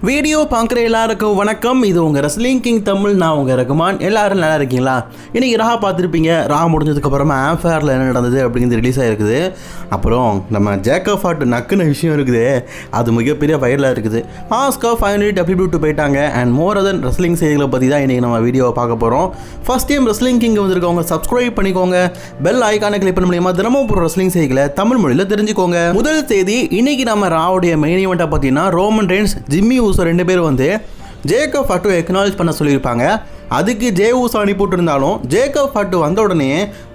Video பார்க்குற எல்லாருக்கும் வணக்கம். இது உங்கள் ரெஸ்லிங் கிங் தமிழ். நான் உங்கள் ரகுமான். எல்லாரும் நல்லா இருக்கீங்களா? இன்றைக்கி ரா பார்த்துருப்பீங்க. ரா முடிஞ்சதுக்கப்புறமா ஆம்ஃபேரில் என்ன நடந்தது அப்படிங்கிறது ரிலீஸ் ஆகிருக்குது. அப்புறம் நம்ம ஜேக்கப் ஹார்ட் நக்குன விஷயம் இருக்குது, அது மிகப்பெரிய வைரலாக இருக்குது. ஆஸ்கா ஃபைனலி WWE போயிட்டாங்க. அண்ட் மோர் தென் ரெஸ்லிங் செய்திகளை பற்றி தான் இன்றைக்கி நம்ம வீடியோவை பார்க்க போகிறோம். ஃபஸ்ட் டைம் ரெஸ்லிங் கிங் வந்திருக்கவங்க சப்ஸ்கிரைப் பண்ணிக்கோங்க, பெல் ஐக்கானை கிளிக் பண்ண மூலியமாக தினமும் போகிற ரெஸ்லிங் செய்திகளை தமிழ் மொழியில் தெரிஞ்சுக்கோங்க. முதல் செய்தி, இன்றைக்கி நம்ம ராவுடைய மெயின் ஈவெண்ட்டை பார்த்தீங்கன்னா ரோமன் ரெயின்ஸ், ஜிம்மி ஊசோ ரெண்டு பேரும் வந்து ஜேக்கப் ஹார்ட்டை எக்னாலஜ் பண்ண சொல்லியிருப்பாங்க. அதுக்கு ஜே ஊசோ அனுப்பிவிட்டுருந்தாலும் ஜேக்கப் ஹார்ட் வந்த உடனே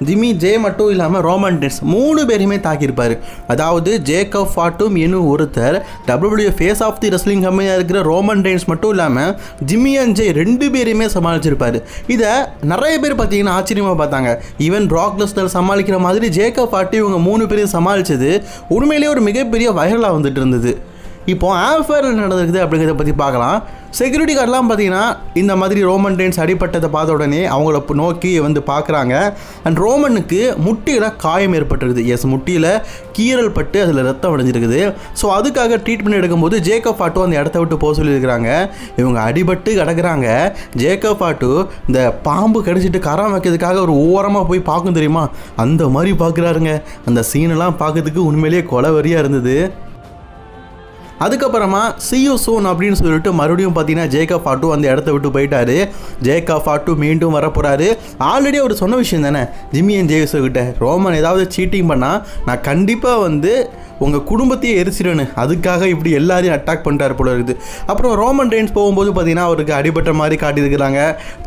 ஜிம்மி ஜே மட்டும் இல்லாமல் ரோமன் ரெயின்ஸ் மூணு பேருமே தாக்கியிருப்பார். அதாவது ஜேக்கப் ஹார்ட்டும் இன்னும் ஒருத்தர் WWE face of the wrestling கம்பெனியாக இருக்கிற ரோமன் ரெயின்ஸ் மட்டும் இல்லாமல் ஜிம்மி அண்ட் ஜே ரெண்டு பேரையுமே சமாளிச்சிருப்பார். இதை நிறைய பேர் பார்த்தீங்கன்னா ஆச்சரியமாக பார்த்தாங்க. ஈவன் பிராக் லெஸ்னர் சமாளிக்கிற மாதிரி ஜேக்கப் ஹார்ட் இவங்க மூணு பேரையும் சமாளித்தது உண்மையிலேயே ஒரு மிகப்பெரிய வைரலாக வந்துட்டு இருந்தது. இப்போது ஆம்ஃபேரில் நடந்திருக்குது அப்படிங்கிறத பற்றி பார்க்கலாம். செக்யூரிட்டி கார்டெலாம் பார்த்தீங்கன்னா இந்த மாதிரி ரோமன் ரெயின்ஸ் அடிப்பட்டதை பார்த்த உடனே அவங்கள நோக்கி வந்து பார்க்குறாங்க. அண்ட் ரோமனுக்கு முட்டியில் காயம் ஏற்பட்டிருக்குது. எஸ், முட்டியில் கீறல் பட்டு அதில் ரத்தம் அடைஞ்சிருக்குது. ஸோ அதுக்காக ட்ரீட்மெண்ட் எடுக்கும்போது ஜேக்கப் ஹார்ட்டும் அந்த இடத்த விட்டு போக சொல்லியிருக்கிறாங்க. இவங்க அடிபட்டு கிடக்குறாங்க. ஜேக்கப் ஹார்ட் இந்த பாம்பு கடிச்சிட்டு கரம் வைக்கிறதுக்காக ஒரு ஓரமாக போய் பார்க்கும் தெரியுமா, அந்த மாதிரி பார்க்குறாருங்க. அந்த சீனெல்லாம் பார்க்கறதுக்கு உண்மையிலேயே கொலவரியாக இருந்தது. அதுக்கப்புறமா see you soon அப்படின்னு சொல்லிட்டு மறுபடியும் பார்த்தீங்கன்னா ஜேக்கப் ஹார்ட்டும் அந்த இடத்த விட்டு போயிட்டாரு. ஜேக்கப் ஹார்ட்டும் மீண்டும் வரப்போகிறாரு. ஆல்ரெடி அவர் சொன்ன விஷயம் தானே ஜிம்மி அண்ட் ஜேசோ கிட்ட, ரோமன் ஏதாவது சீட்டிங் பண்ணால் நான் கண்டிப்பாக வந்து உங்கள் குடும்பத்தையே எரிச்சிடுன்னு, அதுக்காக இப்படி எல்லாரையும் அட்டாக் பண்ணிட்டார் போல இருக்குது. அப்புறம் ரோமன் ரெயின்ஸ் போகும்போது பார்த்தீங்கன்னா அவருக்கு அடிபட்ட மாதிரி காட்டியிருக்கிறாங்க.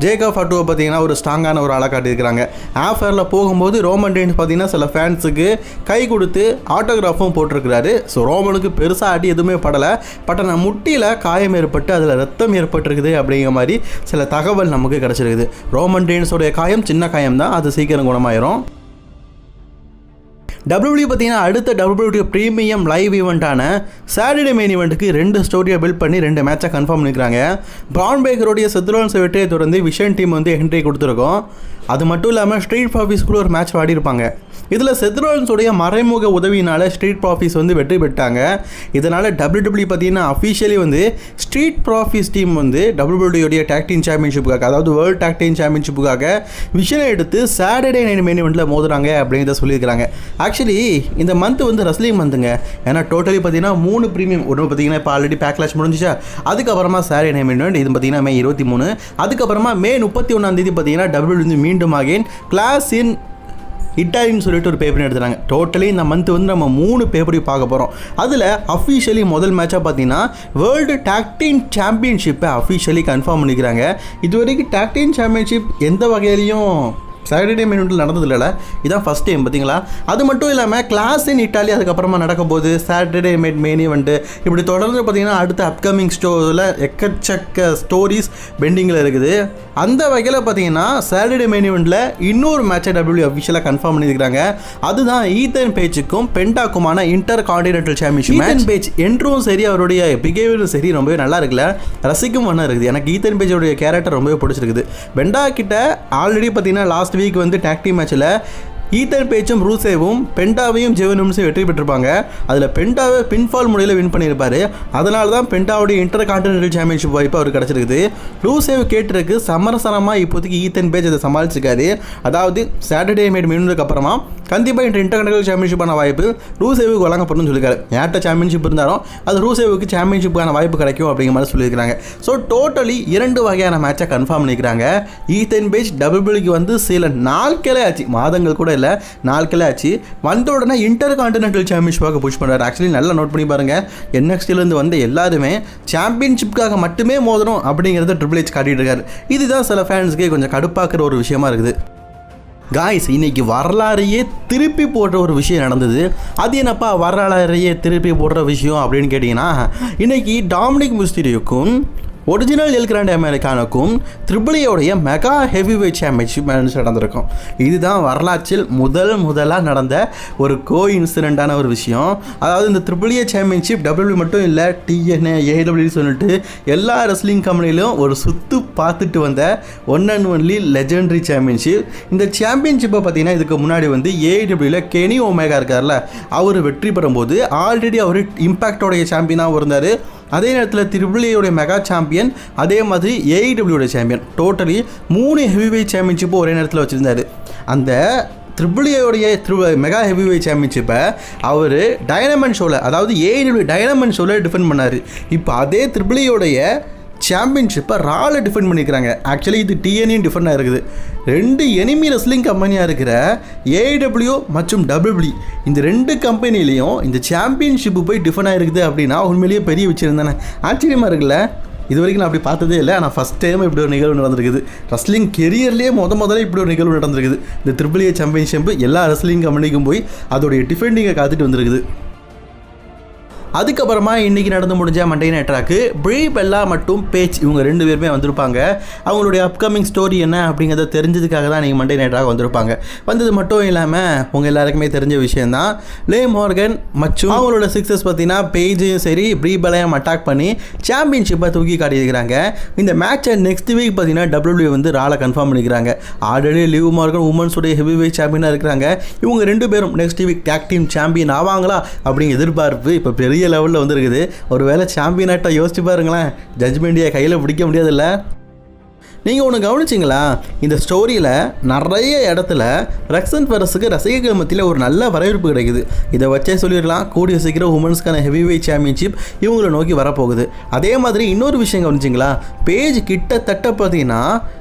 ஜேக்கப் ஹார்ட்டுவை பார்த்தீங்கன்னா ஒரு ஸ்ட்ராங்கான ஒரு ஆளாக காட்டியிருக்கிறாங்க. ஆஃபேரில் போகும்போது ரோமன் ரெயின்ஸ் பார்த்தீங்கன்னா சில ஃபேன்ஸுக்கு கை கொடுத்து ஆட்டோகிராஃபும் போட்டிருக்கிறாரு. ஸோ ரோமனுக்கு பெருசாக அடி எதுவுமே படலை, பட் ஆனால் முட்டியில் காயம் ஏற்பட்டு அதில் ரத்தம் ஏற்பட்டிருக்குது அப்படிங்கிற மாதிரி சில தகவல் நமக்கு கிடச்சிருக்குது. ரோமன் ரெயின்ஸோடைய காயம் சின்ன காயம் தான், அது சீக்கிரம் குணமாயிரும். WWE பார்த்தீங்கன்னா அடுத்த WWE ப்ரீமியம் லைவ் ஈவெண்ட்டான சாட்டர்டே மெயின் ஈவெண்ட்டுக்கு 2 ஸ்டோரியை பில்ட் பண்ணி 2 மேட்சை கன்ஃபார்ம் பண்ணிக்கிறாங்க. பிரான் பேக்கருடைய செத்ரோன்ஸ் வெற்றியை தொடர்ந்து விஷன் டீம் வந்து என்ட்ரி கொடுத்துருக்கோம். அது மட்டும் இல்லாமல் ஸ்ட்ரீட் ப்ராஃபிஸ்க்குள்ள ஒரு மேட்ச் ஆடிருப்பாங்க. இதில் செத்ரோன்ஸுடைய மறைமுக உதவியினால் ஸ்ட்ரீட் ப்ராஃபிஸ் வந்து வெற்றி பெற்றாங்க. இதனால் WWE பார்த்தீங்கன்னா அஃபிஷியலி வந்து ஸ்ட்ரீட் ப்ராஃபிஸ் டீம் வந்து WWE டேக் டீம் சாம்பியன்ஷிப்புக்காக, அதாவது வேர்ல்டு டேக் டீம் சாம்பியன்ஷிப்புக்காக விஷனை எடுத்து சாட்டர்டே நைட் மெயின் ஈவெண்ட்டில் மோதுறாங்க அப்படிங்கிறத சொல்லியிருக்கிறாங்க. ஆக்சுவலி இந்த மந்த் வந்து ரெஸ்லிங் மந்த்துங்க. ஏன்னா டோட்டலி பார்த்தீங்கன்னா 3 ப்ரீமியம், ஒன்று பார்த்தீங்கன்னா இப்போ ஆல்ரெடி பேக்லாஷ் முடிஞ்சிச்சா, அதுக்கப்புறமா சாட்டர்டே நைட் மெயின் ஈவெண்ட், இது பார்த்தீங்கன்னா மே 23, அதுக்கப்புறமா மே 31 பார்த்தீங்கன்னா WWE வந்து மீண்டும் அகைன் கிளாஸ் இன் இட்டாலின்னு சொல்லிட்டு ஒரு பேப்பர் எடுத்துறாங்க. டோட்டலி இந்த மந்த் வந்து நம்ம 3 பேப்பரையும் பார்க்க போகிறோம். அதில் அஃபிஷியலி முதல் மேட்சாக பார்த்தீங்கன்னா வேர்ல்டு டேக் டீம் சாம்பியன்ஷிப்பை அஃபிஷியலி கன்ஃபார்ம் பண்ணிக்கிறாங்க. இது வரைக்கும் டேக் டீம் சாம்பியன்ஷிப் எந்த வகையிலையும் சாட்டர்டே மெயின் ஈவெண்ட்டில் நடந்ததில்லை, இதான் ஃபஸ்ட் டைம் பார்த்தீங்களா. அது மட்டும் இல்லாமல் கிளாஸ் இன் இட்டாலி அதுக்கப்புறமா நடக்க போகுது சாட்டர்டே மெயின் ஈவெண்ட்டு. இப்படி தொடர்ந்து பார்த்தீங்கன்னா அடுத்த அப்கமிங் ஸ்டோரில் எக்கச்சக்க ஸ்டோரிஸ் பெண்டிங்கில் இருக்குது. அந்த வகையில் பார்த்தீங்கன்னா சாட்டர்டே மெயின் ஈவெண்ட்டில் இன்னொரு மேட்சை WWE அஃபிஷியலாக கன்ஃபார்ம் பண்ணியிருக்கிறாங்க. அதுதான் ஈத்தன் பேஜுக்கும் பென்டாக்குமான intercontinental championship. Ethan Page என்றும் சரி, அவருடைய பிஹேவியரும் சரி ரொம்பவே நல்லா இருக்குல்ல, ரசிக்கும் ஒன்றா இருக்குது. எனக்கு ஈத்தன் பேஜோடைய கேரக்டர் ரொம்பவே பிடிச்சிருக்குது. பெண்டா கிட்ட ஆல்ரெடி பார்த்தீங்கன்னா லாஸ்ட் வீக் வந்து டாக் டீம் மேட்ச்சில் ஈத்தன் பேச்சும் ரூசேவும் பெண்டாவையும் ஜெவனும்ஸும் வெற்றி பெற்றிருப்பாங்க. அதில் பெண்டாவை பின்ஃபால் முறையில் வின் பண்ணியிருப்பார். அதனால தான் பெண்டாவுடைய இன்டர் கான்டினென்டல் சாம்பியன்ஷிப் வாய்ப்பு அவர் கிடச்சிருக்குது. ரூசேவ் கேட்டிருக்கு சமரசனமாக இப்போதைக்கு ஈத்தன் பேஜ் அதை சமாளிச்சிருக்காரு. அதாவது சாட்டர்டே மெயின் ஈவெண்ட்டுக்கு அப்புறமா கண்டிப்பாக இன்டர் கான்டினென்டல் சாம்பியன்ஷிப்பான வாய்ப்பு ரூசேவுக்கு வழங்கப்படும் சொல்லியிருக்காரு. யார்கிட்ட சாம்பியன்ஷிப் இருந்தாலும் அது ரூசேவுக்கு சாம்பியன்ஷிப்புக்கான வாய்ப்பு கிடைக்கும் அப்படிங்கிற மாதிரி சொல்லியிருக்காங்க. ஸோ டோட்டலி 2 வகையான மேட்சை கன்ஃபார்ம் பண்ணிக்கிறாங்க. ஈத்தன் பேஜ் WWEக்கு வந்து சில நாட்களே ஆச்சு, மாதங்கள் கூட இல்லை, நாட்களே ஆச்சு. வந்த உடனே இன்டர் கான்டினென்டல் சாம்பியன்ஷிப்பாக புஷ் பண்ணுறாரு. ஆக்சுவலி நல்லா நோட் பண்ணி பாருங்கள், NXTலேருந்து வந்த எல்லாருமே சாம்பியன்ஷிப்புக்காக மட்டுமே மோதணும் அப்படிங்கிறத ட்ரிபிள் H காட்டிகிட்டு இருக்காரு. இதுதான் சில ஃபேன்ஸுக்கே கொஞ்சம் கடுப்பாக்குற ஒரு விஷயமா இருக்குது. காய்ஸ், இன்றைக்கி வரலாறையே திருப்பி போடுற ஒரு விஷயம் நடந்தது. அது என்னப்பா வரலாறையே திருப்பி போடுற விஷயம் அப்படின்னு கேட்டிங்கன்னா, இன்றைக்கி டாமினிக் மிஸ்டீரியோக்கும் ஒரிஜினல் எல் கிராண்ட் அமெரிக்கானுக்கும் ட்ரிபிள்ஏடைய mega heavyweight championship match நடந்திருக்கும். இதுதான் வரலாற்றில் முதலாக நடந்த ஒரு இன்சிடென்ட்டான ஒரு விஷயம். அதாவது இந்த ட்ரிபிள்ஏ சாம்பியன்ஷிப் WWE மட்டும் இல்லை, TNA, AEW சொல்லிட்டு எல்லா ரெஸ்லிங் கம்பெனிலும் ஒரு சுற்று பார்த்துட்டு வந்த one and only legendary championship. இந்த சாம்பியன்ஷிப்பை பார்த்தீங்கன்னா இதுக்கு முன்னாடி வந்து AEWல கெனி ஒமேகா இருக்கார்ல, அவர் வெற்றி பெறும்போது ஆல்ரெடி அவர் இம்பாக்டோடைய சாம்பியனாகவும் இருந்தார். அதே நேரத்தில் ட்ரிபிள்ஏயோடைய மெகா சாம்பியன், அதே மாதிரி ஏஇடபிள்யூடைய சாம்பியன், டோட்டலி 3 ஹெவிவெயிட் சாம்பியன்ஷிப்பும் ஒரே நேரத்தில் வச்சுருந்தார். அந்த ட்ரிபிள்ஏயோடைய மெகா ஹெவிவெயிட் சாம்பியன்ஷிப்பை அவர் டைனமண்ட் ஷோவில், அதாவது ஏஇடபிள்யூ டைனமண்ட் ஷோவில் டிஃபெண்ட் பண்ணார். இப்போ அதே ட்ரிபிள்ஏயோடைய சாம்பியன்ஷிப்பை ராவில் டிஃபெண்ட் பண்ணிக்கிறாங்க. ஆக்சுவலி இது டிஎன்ஏ டிஃபெண்டாக இருக்குது. 2 எனிமி ரெஸ்லிங் கம்பெனியாக இருக்கிற ஏஐடபிள்யூ மற்றும் டபிள்யூபிள்யூ, இந்த 2 கம்பெனிலையும் இந்த சாம்பியன்ஷிப்பு போய் டிஃபெண்ட் ஆகிருக்குது அப்படின்னா உண்மையிலேயே பெரிய விஷயம் தானே. ஆச்சரியமாக இருக்குல்ல. இது வரைக்கும் நான் அப்படி பார்த்ததே இல்லை. ஆனால் ஃபஸ்ட் டைம் இப்படி ஒரு நிகழ்வு நடந்திருக்குது. ரெஸ்லிங் கெரியர்லேயே முதல்ல இப்படி ஒரு நிகழ்வு நடந்திருக்குது. இந்த ட்ரிபிள்ஏ சாம்பியன்ஷிப்பு எல்லா ரெஸ்லிங் கம்பெனிக்கும் போய் அதோடைய டிஃபெண்டிங்கை காத்துட்டு வந்திருக்குது. அதுக்கப்புறமா இன்றைக்கி நடந்து முடிஞ்ச மண்டே நைட் ராக்கு ப்ரீ பெல்லா மற்றும் பேஜ் இவங்க 2 பேருமே வந்திருப்பாங்க. அவங்களுடைய அப்கமிங் ஸ்டோரி என்ன அப்படிங்கிறத தெரிஞ்சதுக்காக தான் இன்றைக்கி மண்டே நைட் ராக் வந்திருப்பாங்க. வந்தது மட்டும் இல்லாமல் உங்கள் எல்லாருக்குமே தெரிஞ்ச விஷயந்தான், லே மார்கன் மற்றும் அவங்களோட சக்ஸஸ் பார்த்தீங்கன்னா பேஜையும் சரி ப்ரீ பெல்லாயும் அட்டாக் பண்ணி சாம்பியன்ஷிப்பை தூக்கி காட்டியிருக்கிறாங்க. இந்த மேட்சை நெக்ஸ்ட் வீக் பார்த்தீங்கன்னா டபிள்யூ வந்து ராலை கன்ஃபார்ம் பண்ணிக்கிறாங்க. ஆல்ரெடி லிவ் மார்கன் உமன்ஸுடைய ஹெவி வெயிட் சாம்பியனாக இருக்கிறாங்க. இவங்க 2 பேரும் next week tag team champion ஆவாங்களா அப்படிங்கிற எதிர்பார்ப்பு இப்போ பெரிய லெவலில் வந்துருக்குது. ஒரு வேளை சாம்பியனாட்டை யோசிச்சு பாருங்களேன், ஜட்ஜ்மெண்ட்டியை கையில் பிடிக்க முடியாதுல்ல. நீங்கள் ஒன்று கவனிச்சிங்களா, இந்த ஸ்டோரியில் நிறைய இடத்துல ரெக்ஸன் ஃபெரஸுக்கு ரசிகர்கள் மத்தியில் ஒரு நல்ல வரவேற்பு கிடைக்குது. இதை வச்சே சொல்லிடலாம், கூடிய சீக்கிரம் உமன்ஸ்க்கான ஹெவி வெயிட் சாம்பியன்ஷிப் இவங்களை நோக்கி வரப்போகுது. அதே மாதிரி இன்னொரு விஷயம் கவனிச்சிங்களா, பேஜ் கிட்டத்தட்ட பார்த்தீங்கன்னா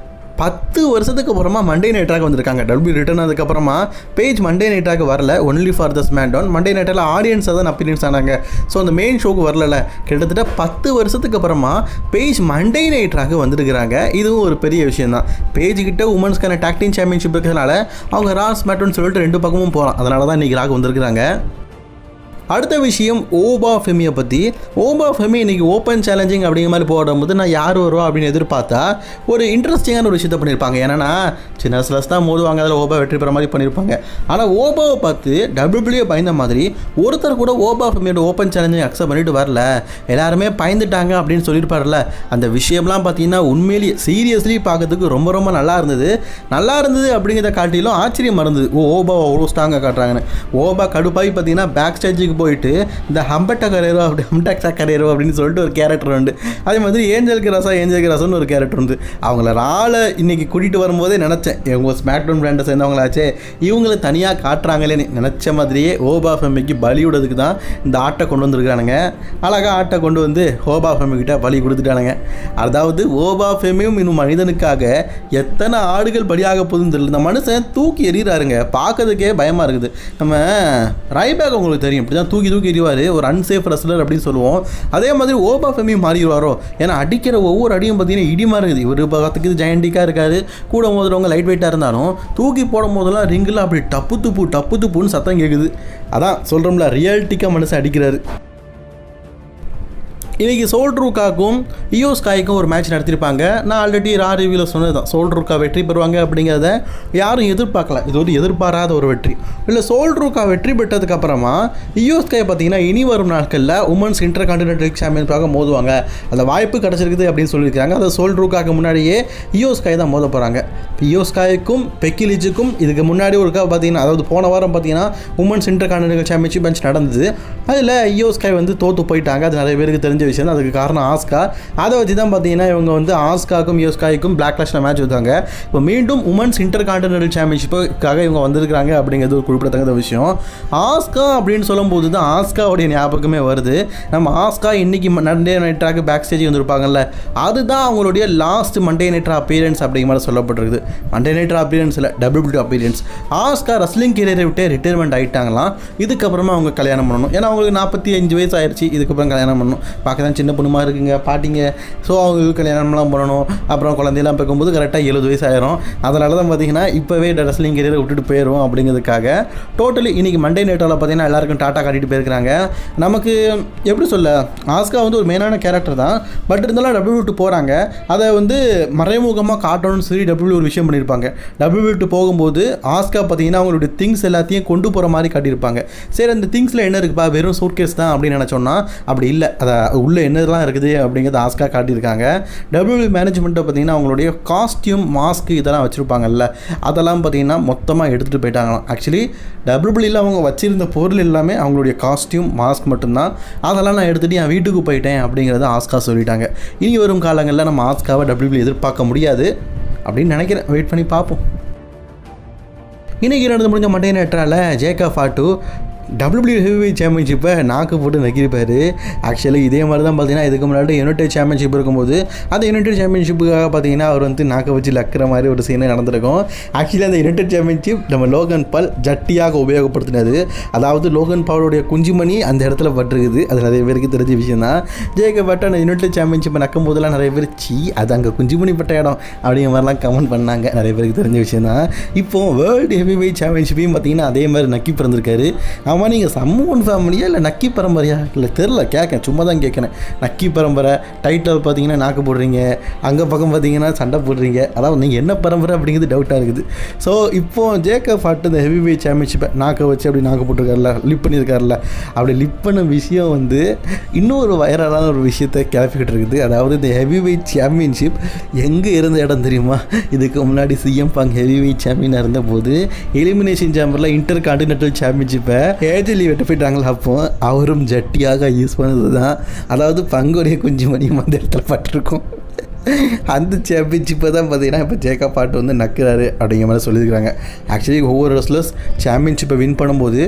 10 வருஷத்துக்கு அப்புறமா மண்டே நைட் ராக் வந்திருக்காங்க. டபிள்யூ ரிட்டர்ன் ஆனதுக்கப்புறமா பேஜ் மண்டே நைட் ராக் வரல, only for the SmackDown. Monday நைட்டில் ஆடியன்ஸாக தான் அப்பீரியன்ஸ் ஆனாங்க. ஸோ அந்த மெயின் ஷோக்கு வரல. கிட்டத்தட்ட 10 வருஷத்துக்கு அப்புறமா பேஜ் மண்டே நைட் ராக் வந்திருக்கிறாங்க. இதுவும் ஒரு பெரிய விஷயம் தான். பேஜ் கிட்ட உமன்ஸ்க்கான டாக் டீம் சாம்பியன்ஷிப் இருக்கிறதுனால அவங்க ராஸ் ஸ்மாக்டவுன் சொல்லிட்டு 2 பக்கமும் போகலாம். அதனால தான் இன்றைக்கி ராக் வந்திருக்கிறாங்க. அடுத்த விஷயம் ஓபா ஃபெமியை பற்றி. ஓபா ஃபெமி இன்றைக்கி ஓப்பன் சேலஞ்சிங் அப்படிங்கிற மாதிரி போடும்போது நான் யார் வருவா அப்படின்னு எதிர்பார்த்தா ஒரு இன்ட்ரெஸ்டிங்கான ஒரு விஷயத்தை பண்ணியிருப்பாங்க. ஏன்னா சின்ன ஸ்லஸ் தான் மோதுவாங்க, அதில் ஓபா வெற்றி பெற மாதிரி பண்ணியிருப்பாங்க. ஆனால் ஓபாவை பார்த்து டபிள்யூபிள்யூ பயந்த மாதிரி ஒருத்தர் கூட ஓபா ஃபெமியோட ஓப்பன் சேலஞ்சிங் அக்செப்ட் பண்ணிட்டு வரல. எல்லாருமே பயந்துட்டாங்க அப்படின்னு சொல்லியிருப்பார்ல. அந்த விஷயம்லாம் பார்த்தீங்கன்னா உண்மையிலேயே சீரியஸ்லி பார்க்கறதுக்கு ரொம்ப ரொம்ப நல்லா இருந்தது அப்படிங்கிறத காட்டிலும் ஆச்சரியம் இருந்தது. ஓபா அவ்வளோ ஸ்ட்ராங்காக காட்டுறாங்கன்னு. ஓபா கடுப்பாகி பார்த்தீங்கன்னா பேக் ஸ்டேஜுக்கு போயிட்டு இந்த ஹம்பட்டா கரேரோ அப்படின்னு சொல்லிட்டு ஒரு கேரக்டர் உண்டு. அதே மாதிரி ஏஞ்சல் கிராசான்னு ஒரு கேரக்டர் உண்டு. அவங்கள ராலை இன்னைக்கு கூட்டிகிட்டு வரும்போதே நினச்சேன், இவங்க ஸ்மாக்டவுன் பிராண்டை சேர்ந்தவங்களாச்சே, இவங்களை தனியாக காட்டுறாங்களேன்னு நினச்ச மாதிரியே ஓபா ஃபெமிக்கு பலி விடுறதுக்கு தான் இந்த ஆட்டை கொண்டு வந்துருக்கானுங்க. அழகாக ஆட்டை கொண்டு வந்து ஓபா ஃபெமிக்கிட்ட பலி கொடுத்துட்டானுங்க. அதாவது ஓபா ஃபெமியும் இன்னும் மனிதனுக்காக எத்தனை ஆடுகள் பலியாக போகுதுன்னு தெரியல. இந்த மனுஷன் தூக்கி எறிகிறாருங்க, பார்க்கறதுக்கே பயமாக இருக்குது. நம்ம ரைபேக் உங்களுக்கு தெரியும், இப்படி தான் தூக்கி எறிவார், ஒரு அன்சேஃப் ரெஸ்லர் அப்படின்னு சொல்லுவோம். அதே மாதிரி ஓபா ஃபெமி மாறிடுவாரோ, ஏன்னா அடிக்கிற ஒவ்வொரு அடியும் பார்த்தீங்கன்னா இடிமா இருக்குது. இவர் பார்த்துக்கு ஜெயண்டிக்காக இருக்காரு, கூட மோதுறவங்க லைட் வெயிட்டாக இருந்தாலும் தூக்கி போடும் போதெல்லாம் ரிங்கில் அப்படி டப்பு துப்புன்னு சத்தம் கேட்குது. அதான் சொல்கிறோம்ல, ரியாலிட்டிக்காக மனுஷன் அடிக்கிறாரு. இன்றைக்கி சோல்ட்ரூக்காக்கும் இயோஸ்காய்க்கும் ஒரு மேட்ச் நடத்திருப்பாங்க. நான் ஆல்ரெடி ரிவ்யூவில் சொன்னது தான், சோல்ட்ரூக்கா வெற்றி பெறுவாங்க அப்படிங்கிறத யாரும் எதிர்பார்க்கல. இது ஒரு எதிர்பாராத ஒரு வெற்றி. இல்லை, சோல்ட்ரூக்கா வெற்றி பெற்றதுக்கப்புறமா இயோஸ்காய் பார்த்தீங்கன்னா இனி வரும் நாட்களில் உமன்ஸ் இன்டர் கான்டினென்டல் சாம்பியன்ஸாக மோதுவாங்க, அந்த வாய்ப்பு கிடச்சிருக்குது அப்படின்னு சொல்லியிருக்காங்க. அதை சோல்ட்ரூக்காக்கு முன்னாடியே இயோஸ்காய் தான் மோத போகிறாங்க. இயோஸ்காய்க்கும் பெக்கிலிஜுக்கும் இதுக்கு முன்னாடி ஒரு பார்த்தீங்கன்னா, அதாவது போன வாரம் பார்த்தீங்கன்னா women's inter continental championship match நடந்தது. அதில் இயோஸ்காய் வந்து தோற்று போயிட்டாங்க. அது நிறைய பேருக்கு தெரிஞ்ச விஷயம். அதுக்கு காரணம் ஆஸ்கா. அதை வச்சு தான் பார்த்தீங்கன்னா இவங்க வந்து ஆஸ்காக்கும் யோஸ்காய்க்கும் பிளாக் கிளாஷில் மேட்ச் வந்தாங்க. இப்போ மீண்டும் உமன்ஸ் இன்டர் கான்டினென்டல் சாம்பியன்ஷிப்புக்காக இவங்க வந்திருக்கிறாங்க அப்படிங்கிறது ஒரு குறிப்பிடத்தக்க விஷயம். ஆஸ்கா அப்படின்னு சொல்லும்போது தான் ஆஸ்காவுடைய ஞாபகமே வருது. நம்ம ஆஸ்கா இன்னைக்கு மண்டே நைட்டாக பேக் ஸ்டேஜ் வந்திருப்பாங்கல்ல, அதுதான் அவங்களுடைய லாஸ்ட் மண்டே நைட்டர் அப்பீரியன்ஸ் அப்படிங்கிற மாதிரி சொல்லப்பட்டிருக்குது. மண்டே நைட்டர் அப்பீரியன்ஸ் இல்லை, டபிள்யூபிள்யூ அப்பீரியன்ஸ். ஆஸ்கா ரெஸ்லிங் கெரியரை விட்டு ரிட்டையர்மெண்ட் ஆகிட்டாங்களாம். இதுக்கப்புறமா அவங்க கல்யாணம் பண்ணணும். ஏன்னா அவங்களுக்கு 45 வயசு ஆயிடுச்சு. இதுக்கப்புறம் கல்யாணம் பண்ணணும். பார்க்க தான் சின்ன பொண்ணுமா இருக்குங்க, பாட்டிங்க. ஸோ அவங்களுக்கு கல்யாணம்லாம் பண்ணணும். அப்புறம் குழந்தையெல்லாம் பார்க்கும்போது கரெக்டாக 70 வயசு ஆயிரும். அதனால தான் பார்த்தீங்கன்னா இப்போவே ரெஸ்லிங் கெரியரை விட்டுட்டு போயிடும் அப்படிங்கிறதுக்காக டோட்டலி இன்றைக்கி மண்டே நைட்டில் பார்த்தீங்கன்னா எல்லாருக்கும் டாட்டா காட்டிட்டு போயிருக்கிறாங்க. நமக்கு எப்படி சொல்ல, ஆஸ்கா வந்து ஒரு மெயினான கேரக்டர் தான். பட் இருந்தாலும் டபிள்யூ விட்டு போகிறாங்க. அதை வந்து மறைமுகமாக காட்டணும்னு சொல்லி டபிள்யூ ஒரு விஷயம் பண்ணியிருப்பாங்க. டபிள்யூ விட்டு போகும்போது ஆஸ்கா பார்த்தீங்கன்னா அவங்களுடைய திங்ஸ் எல்லாத்தையும் கொண்டு போகிற மாதிரி காட்டியிருப்பாங்க. சரி, அந்த திங்ஸில் என்ன இருக்குப்பா, வெறும் சூட்கேஸ் தான் அப்படின்னு நினச்சோன்னா அப்படி இல்லை. அதை உள்ளே என்னதெல்லாம் இருக்குது அப்படிங்கிறது ஆஸ்கா காட்டியிருக்காங்க. WWE மேனேஜ்மெண்ட்டை பார்த்தீங்கன்னா அவங்களுடைய காஸ்டியூம் மாஸ்க்கு இதெல்லாம் வச்சுருப்பாங்கல்ல, அதெல்லாம் பார்த்தீங்கன்னா மொத்தமாக எடுத்துகிட்டு போயிட்டாங்களாம். ஆக்சுவலி WWEல அவங்க வச்சுருந்த பொருள் எல்லாமே அவங்களுடைய காஸ்டியூம் மாஸ்க் மட்டும்தான். அதெல்லாம் நான் எடுத்துகிட்டு என் வீட்டுக்கு போயிட்டேன் அப்படிங்கிறத ஆஸ்கா சொல்லிட்டாங்க. இனி வரும் காலங்களில் நம்ம ஆஸ்காவை WWE எதிர்பார்க்க முடியாது அப்படின்னு நினைக்கிறேன். வெயிட் பண்ணி பார்ப்போம். இன்றைக்கி நடந்து முடிஞ்ச மண்டே நைட்டில் ஜேக்கப் ஃபாட்டு WWE ஹெவிவெயிட் சாம்பியன்ஷிப்பை நாக்கு போட்டு நக்கிருப்பார். ஆக்சுவலி இதே மாதிரி தான் பார்த்தீங்கன்னா இதுக்கு முன்னாடி யுனைடெட் சாம்பியன்ஷிப் இருக்கும்போது அந்த யுனைடெட் சாம்பியன்ஷிப்புக்காக பார்த்தீங்கன்னா அவர் வந்து நாக்கை வச்சு லக்கிற மாதிரி ஒரு சீனே நடந்திருக்கும். ஆக்சுவலி அந்த யுனைடெட் சாம்பியன்ஷிப் நம்ம லோகன் பால் ஜட்டியாக உபயோகப்படுத்தினது. அதாவது லோகன் பாலுடைய குஞ்சுமணி அந்த இடத்துல பட்டிருக்குது. அது நிறைய பேருக்கு தெரிஞ்ச விஷயம் தான். ஜேக்கப் ஃபாட்டு அந்த யுனைடெட் சாம்பியன்ஷிப்பை நக்கும் போதெல்லாம் நிறைய பேர் அது அங்கே குஞ்சுமணி பட்ட இடம் அப்படிங்கிற மாதிரிலாம் கமெண்ட் பண்ணாங்க. நிறைய பேருக்கு தெரிஞ்ச விஷயம் தான். இப்போது வேர்ல்டு ஹெவிவெயிட் சாம்பியன்ஷிப்பையும் பார்த்தீங்கன்னா அதே மாதிரி நக்கி பிறந்திருக்காரு. ஆமாம், நீங்கள் சம்மூன் ஃபேமிலியா இல்லை நக்கி பரம்பரையா இல்லை தெரில, கேட்கேன், சும்மா தான் கேட்குறேன். நக்கி பரம்பரை டைட்டில் பார்த்தீங்கன்னா நாக்கு போடுறீங்க, அங்கே பக்கம் பார்த்தீங்கன்னா சண்டை போடுறீங்க. அதாவது நீங்கள் என்ன பரம்பரை அப்படிங்கிறது டவுட்டாக இருக்குது. ஸோ இப்போது ஜேக்கப் ஃபாட்டு இந்த ஹெவி வெயிட் சாம்பியன்ஷிப்பை நாக்கை வச்சு அப்படி நாக்கு போட்டிருக்காருல, லிப் பண்ணியிருக்காருல, அப்படி லிப் பண்ண விஷயம் வந்து இன்னொரு வைரலான ஒரு விஷயத்தை கிளப்பிக்கிட்டு இருக்குது. அதாவது இந்த ஹெவி வெயிட் சாம்பியன்ஷிப் எங்கே இருந்த இடம் தெரியுமா? இதுக்கு முன்னாடி சிஎம் பாங் ஹெவி வெயிட் சாம்பியனாக இருந்தபோது எலிமினேஷன் சேம்பரில் இன்டர் கான்டினென்டல் சாம்பியன்ஷிப்பை ஏஜலி வெட்ட போயிட்டாங்களா, அப்போ அவரும் ஜட்டியாக யூஸ் பண்ணது தான். அதாவது பங்குடைய குஞ்சு மணியும் அந்த இடத்துல பட்டிருக்கும். அந்த சாம்பியன்ஷிப்பை தான் பார்த்தீங்கன்னா இப்போ ஜேக்கப் ஃபாட்டு வந்து நக்கிறாரு அப்படிங்கிற மாதிரி சொல்லியிருக்காங்க. ஆக்சுவலி ஒவ்வொரு ரெஸ்லர்ஸ் சாம்பியன்ஷிப்பை வின் பண்ணும்போது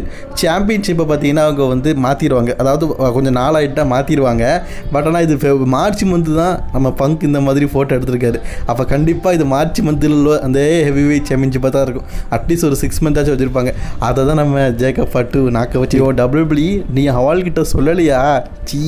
சாம்பியன்ஷிப்பை பார்த்தீங்கன்னா அவங்க வந்து மாற்றிடுவாங்க. அதாவது கொஞ்சம் நாளாகிட்டால் மாற்றிடுவாங்க. பட் ஆனால் இது மார்ச் மந்த்து தான் நம்ம பங்க் இந்த மாதிரி ஃபோட்டோ எடுத்திருக்காரு. அப்போ கண்டிப்பாக இது மார்ச் மந்தில் அந்த ஹெவி வெயிட் சாம்பியன்ஷிப்பாக தான் இருக்கும். அட்லீஸ்ட் ஒரு 6 மந்த்தாச்சும் வச்சுருப்பாங்க. அதை தான் நம்ம ஜேக்கப் ஃபாட்டு நாக்க வச்சு WWE நீ ஹவால்கிட்ட சொல்லலையா? சீ